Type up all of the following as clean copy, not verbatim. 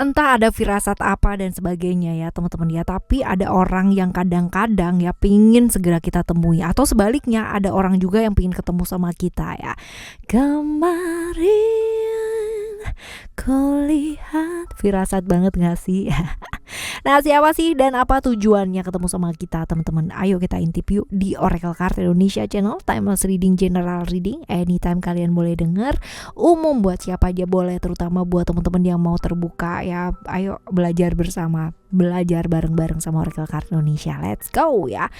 Entah ada firasat apa dan sebagainya ya teman-teman ya, tapi ada orang yang kadang-kadang ya pingin segera kita temui, atau sebaliknya ada orang juga yang pingin ketemu sama kita ya. Kemarin kulihat, firasat banget gak sih? Nah, siapa sih dan apa tujuannya ketemu sama kita teman-teman? Ayo kita intip yuk di Oracle Card Indonesia Channel, timeless reading, general reading, anytime kalian boleh denger, umum buat siapa aja boleh, terutama buat teman-teman yang mau terbuka ya. Ayo belajar bersama, belajar bareng-bareng sama Oracle Card Indonesia. Let's go ya.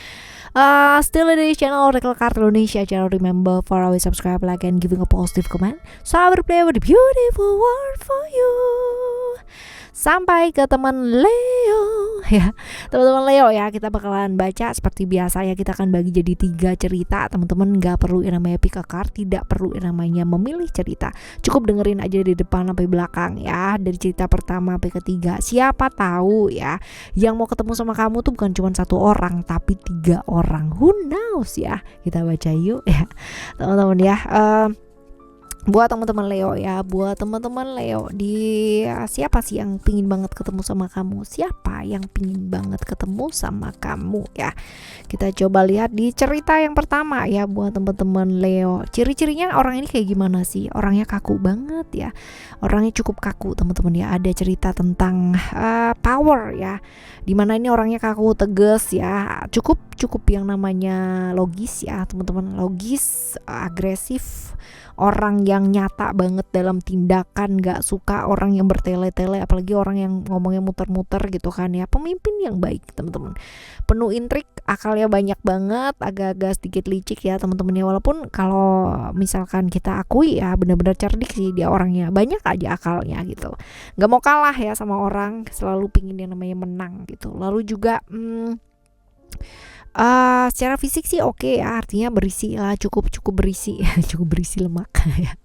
Still in the channel Oracle Card Indonesia Channel. Remember for always subscribe, like, and giving a positive comment. So I will play with the beautiful word for you. Sampai ke teman Leo ya, teman-teman Leo ya, kita bakalan baca seperti biasa ya. Kita akan bagi jadi 3 cerita teman-teman. Gak perlu yang namanya pick a card, tidak perlu yang namanya memilih cerita, cukup dengerin aja dari depan sampai belakang ya, dari cerita pertama sampai ketiga. Siapa tahu ya yang mau ketemu sama kamu tuh bukan cuma 1 orang tapi 3 orang, who knows ya. Kita baca yuk ya teman-teman ya. Buat teman-teman Leo ya, buat teman-teman Leo di siapa sih yang pingin banget ketemu sama kamu? Siapa yang pingin banget ketemu sama kamu ya? Kita coba lihat di cerita yang pertama ya, buat teman-teman Leo. Ciri-cirinya orang ini kayak gimana sih? Orangnya kaku banget ya. Orangnya cukup kaku teman-teman ya. Ada cerita tentang power ya. Dimana ini orangnya kaku, tegas ya. Cukup yang namanya logis ya teman-teman. Logis, agresif. Orang yang nyata banget dalam tindakan, gak suka orang yang bertele-tele, apalagi orang yang ngomongnya muter-muter gitu kan ya. Pemimpin yang baik teman-teman, penuh intrik, akalnya banyak banget, agak-agak sedikit licik ya teman-teman ya. Walaupun kalau misalkan kita akui ya benar-benar cerdik sih dia orangnya, banyak aja akalnya gitu, gak mau kalah ya sama orang, selalu pingin yang namanya menang gitu. Lalu juga secara fisik sih oke ya, artinya berisi lah, cukup berisi cukup berisi lemak ya.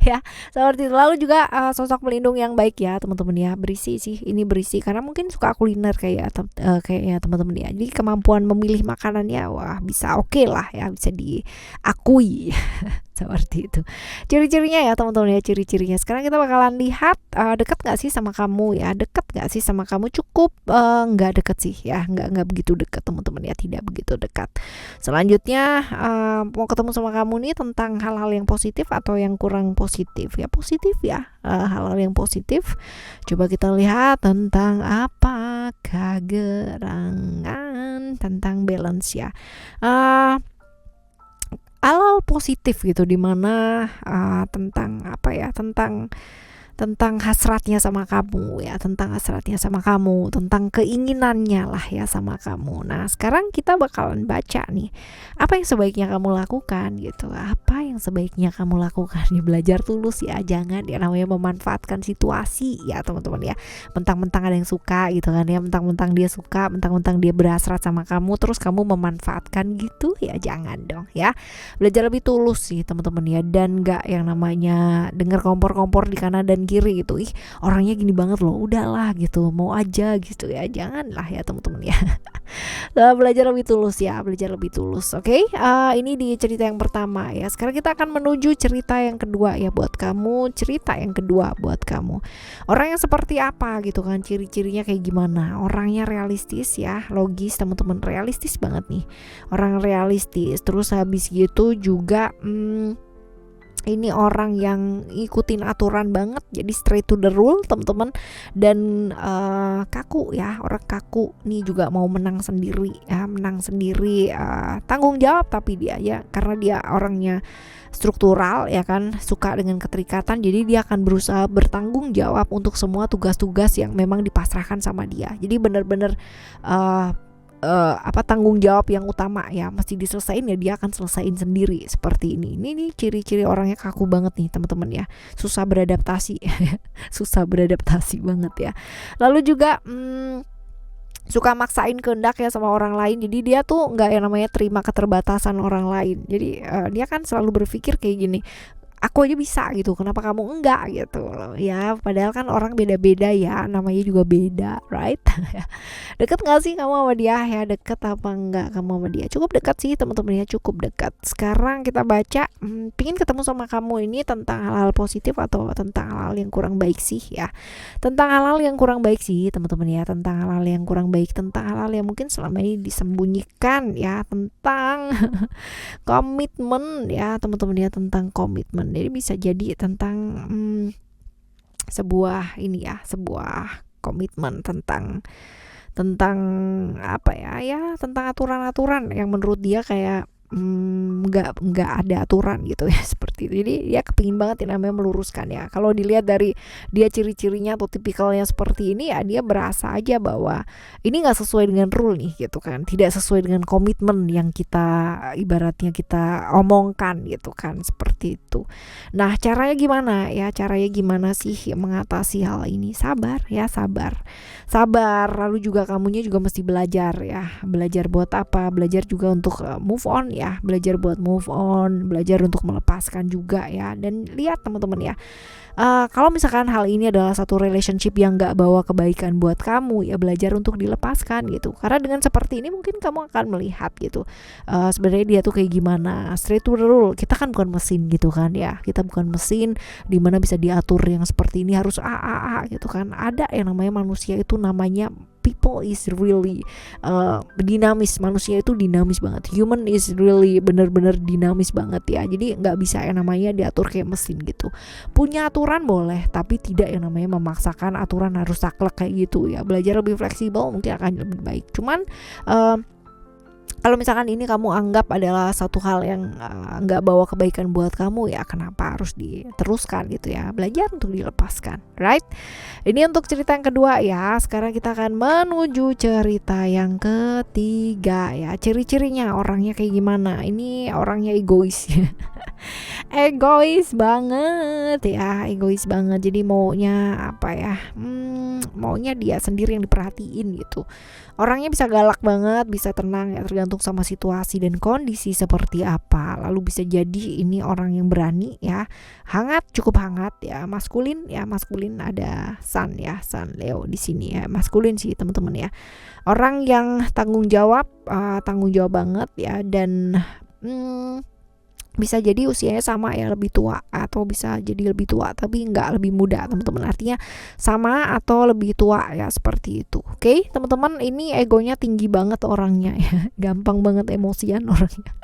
Ya seperti itu. Lalu juga sosok pelindung yang baik ya teman-teman ya. Berisi sih, ini berisi karena mungkin suka kuliner kayak kayaknya teman-teman ya. Jadi kemampuan memilih makanannya wah bisa oke lah ya, bisa diakui. Seperti itu ciri-cirinya ya teman-teman ya, ciri-cirinya. Sekarang kita bakalan lihat dekat gak sih sama kamu ya, dekat gak sih sama kamu. Cukup nggak dekat sih ya, nggak begitu dekat teman-teman ya, tidak begitu dekat. Selanjutnya mau ketemu sama kamu nih tentang hal-hal yang positif atau yang kurang positif ya. Positif ya, hal-hal yang positif. Coba kita lihat tentang apakah gerangan, tentang balance ya. Hal positif gitu, dimana tentang apa ya, tentang hasratnya sama kamu ya, tentang hasratnya sama kamu, tentang keinginannya lah ya sama kamu. Nah sekarang kita bakalan baca nih, apa yang sebaiknya kamu lakukan gitu, apa yang sebaiknya kamu lakukan ya. Belajar tulus ya, jangan ya namanya memanfaatkan situasi ya teman-teman ya. Mentang-mentang ada yang suka gitu kan ya, mentang-mentang dia suka, mentang-mentang dia berhasrat sama kamu, terus kamu memanfaatkan gitu ya, jangan dong ya. Belajar lebih tulus sih teman-teman ya, dan gak yang namanya denger kompor-kompor di kanan dan kiri gitu, ih orangnya gini banget loh, udahlah gitu, mau aja gitu ya, janganlah ya teman-teman ya. Belajar lebih tulus ya, belajar lebih tulus. Oke, ini di cerita yang pertama ya. Sekarang kita akan menuju cerita yang kedua ya buat kamu. Cerita yang kedua buat kamu, orang yang seperti apa gitu kan, ciri-cirinya kayak gimana. Orangnya realistis ya, logis teman-teman, realistis banget nih, orang realistis. Terus habis gitu juga ini orang yang ikutin aturan banget, jadi straight to the rule teman-teman. Dan kaku ya, orang kaku nih juga mau menang sendiri ya, tanggung jawab tapi dia ya, karena dia orangnya struktural ya kan, suka dengan keterikatan, jadi dia akan berusaha bertanggung jawab untuk semua tugas-tugas yang memang dipasrahkan sama dia. Jadi benar-benar tanggung jawab yang utama ya mesti diselesain ya, dia akan selesain sendiri seperti ini. Ini nih ciri-ciri orangnya kaku banget nih teman-teman ya, susah beradaptasi susah beradaptasi banget ya. Lalu juga suka maksain kehendak ya sama orang lain, jadi dia tuh nggak yang namanya terima keterbatasan orang lain. Jadi dia kan selalu berpikir kayak gini, aku aja bisa gitu, kenapa kamu enggak gitu loh ya. Padahal kan orang beda-beda ya, namanya juga beda, right? Deket gak sih kamu sama dia ya? Deket apa enggak kamu sama dia? Cukup dekat sih teman-teman ya, cukup dekat. Sekarang kita baca, pingin ketemu sama kamu ini tentang hal-hal positif atau tentang hal-hal yang kurang baik sih ya. Tentang hal-hal yang kurang baik sih teman-teman ya, tentang hal-hal yang kurang baik, tentang hal-hal yang mungkin selama ini disembunyikan ya, tentang komitmen ya teman-teman ya, tentang komitmen. Jadi bisa jadi tentang sebuah ini ya, sebuah komitmen tentang apa ya tentang aturan-aturan yang menurut dia kayak nggak ada aturan gitu ya seperti itu. Jadi dia kepingin banget yang namanya meluruskan ya. Kalau dilihat dari dia ciri-cirinya atau tipikalnya seperti ini ya, dia berasa aja bahwa ini nggak sesuai dengan rule nih gitu kan, tidak sesuai dengan komitmen yang kita ibaratnya kita omongkan gitu kan, seperti itu. Nah caranya gimana ya, caranya gimana sih mengatasi hal ini? Sabar ya, sabar, lalu juga kamunya juga mesti belajar ya. Belajar buat apa? Belajar juga untuk move on ya, belajar buat move on, belajar untuk melepaskan juga ya. Dan lihat teman-teman ya, kalau misalkan hal ini adalah satu relationship yang gak bawa kebaikan buat kamu ya, belajar untuk dilepaskan gitu. Karena dengan seperti ini mungkin kamu akan melihat gitu, sebenarnya dia tuh kayak gimana. Straight to the rule, kita kan bukan mesin gitu kan ya, kita bukan mesin dimana bisa diatur yang seperti ini harus a gitu kan. Ada yang namanya manusia itu namanya people is really dinamis. Manusia itu dinamis banget, human is really bener-bener dinamis banget ya. Jadi nggak bisa yang namanya diatur kayak mesin gitu. Punya aturan boleh, tapi tidak yang namanya memaksakan aturan harus saklek kayak gitu ya. Belajar lebih fleksibel mungkin akan lebih baik. Cuman kalau misalkan ini kamu anggap adalah satu hal yang nggak bawa kebaikan buat kamu ya, kenapa harus diteruskan gitu ya? Belajar untuk dilepaskan, right? Ini untuk cerita yang kedua ya. Sekarang kita akan menuju cerita yang ketiga ya. Ciri-cirinya orangnya kayak gimana? Ini orangnya egois ya. Egois banget ya, egois banget. Jadi maunya apa ya? Maunya dia sendiri yang diperhatiin gitu. Orangnya bisa galak banget, bisa tenang ya, tergantung sama situasi dan kondisi seperti apa. Lalu bisa jadi ini orang yang berani ya, hangat, cukup hangat ya, maskulin ya, maskulin. Ada Sun ya, Sun Leo di sini ya, maskulin sih teman-teman ya. Orang yang tanggung jawab banget ya, dan bisa jadi usianya sama ya, lebih tua, atau bisa jadi lebih tua tapi nggak lebih muda teman-teman. Artinya sama atau lebih tua ya, seperti itu. Oke teman-teman, ini egonya tinggi banget orangnya ya, gampang banget emosian orangnya.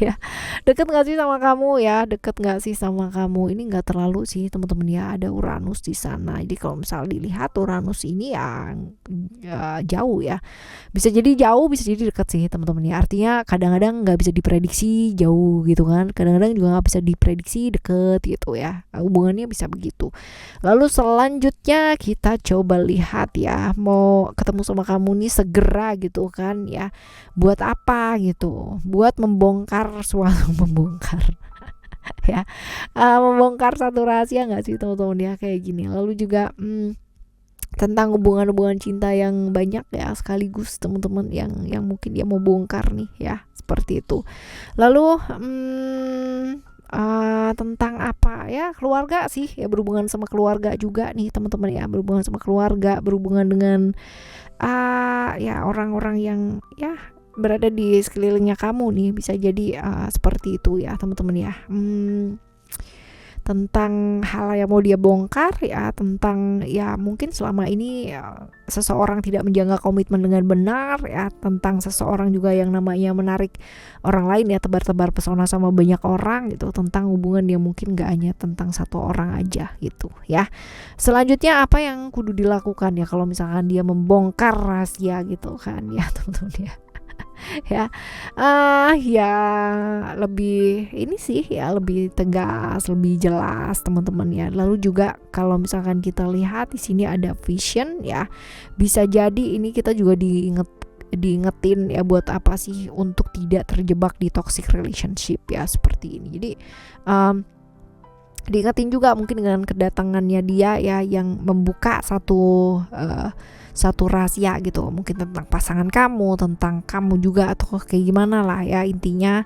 Ya, deket gak sih sama kamu ya, deket gak sih sama kamu? Ini gak terlalu sih teman-teman ya, ada Uranus di sana. Jadi kalau misal dilihat Uranus ini ya jauh ya, bisa jadi jauh, bisa jadi deket sih teman-teman ya. Artinya kadang-kadang gak bisa diprediksi jauh gitu kan, kadang-kadang juga gak bisa diprediksi deket gitu ya, hubungannya bisa begitu. Lalu selanjutnya kita coba lihat ya, mau ketemu sama kamu nih segera gitu kan ya, buat apa gitu? Buat membongkar ya, membongkar satu rahasia nggak sih teman-teman ya, kayak gini. Lalu juga tentang hubungan-hubungan cinta yang banyak ya sekaligus teman-teman, yang mungkin dia mau bongkar nih ya, seperti itu. Lalu tentang apa ya, keluarga sih ya, berhubungan sama keluarga juga nih teman-teman ya, berhubungan sama keluarga, berhubungan dengan ya orang-orang yang ya berada di sekelilingnya kamu nih, bisa jadi seperti itu ya teman-teman ya. Tentang hal yang mau dia bongkar ya, tentang ya mungkin selama ini seseorang tidak menjaga komitmen dengan benar ya, tentang seseorang juga yang namanya menarik orang lain ya, tebar-tebar pesona sama banyak orang gitu, tentang hubungan yang mungkin gak hanya tentang satu orang aja gitu ya. Selanjutnya apa yang kudu dilakukan ya kalau misalkan dia membongkar rahasia gitu kan ya teman-teman ya. Ya ya lebih ini sih ya, lebih tegas, lebih jelas teman-teman ya. Lalu juga kalau misalkan kita lihat di sini ada vision ya, bisa jadi ini kita juga diingetin ya, buat apa sih, untuk tidak terjebak di toxic relationship ya, seperti ini. Jadi diingetin juga mungkin dengan kedatangannya dia ya, yang membuka satu rahasia gitu, mungkin tentang pasangan kamu, tentang kamu juga, atau kayak gimana lah ya. Intinya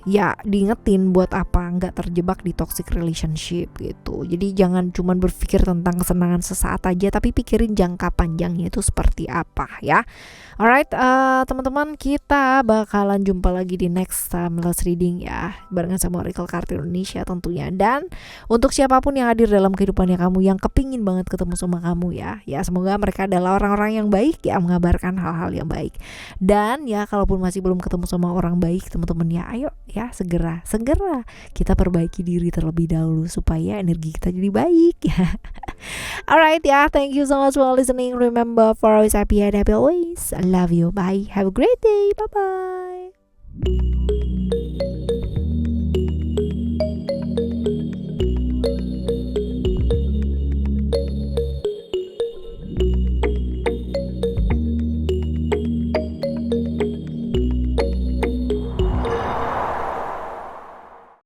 ya diingetin buat apa nggak terjebak di toxic relationship gitu. Jadi jangan cuman berpikir tentang kesenangan sesaat aja, tapi pikirin jangka panjangnya itu seperti apa ya. Alright, teman-teman, kita bakalan jumpa lagi di next timeless reading ya, barengan sama Oracle Card Indonesia tentunya. Dan untuk siapapun yang hadir dalam kehidupannya kamu yang kepingin banget ketemu sama kamu ya semoga mereka adalah orang-orang yang baik ya, mengabarkan hal-hal yang baik. Dan ya kalaupun masih belum ketemu sama orang baik teman-teman ya, ayo ya segera kita perbaiki diri terlebih dahulu supaya energi kita jadi baik ya. Alright ya, thank you so much for listening. Remember, for always happy and happy always. I love you. Bye. Have a great day. Bye bye.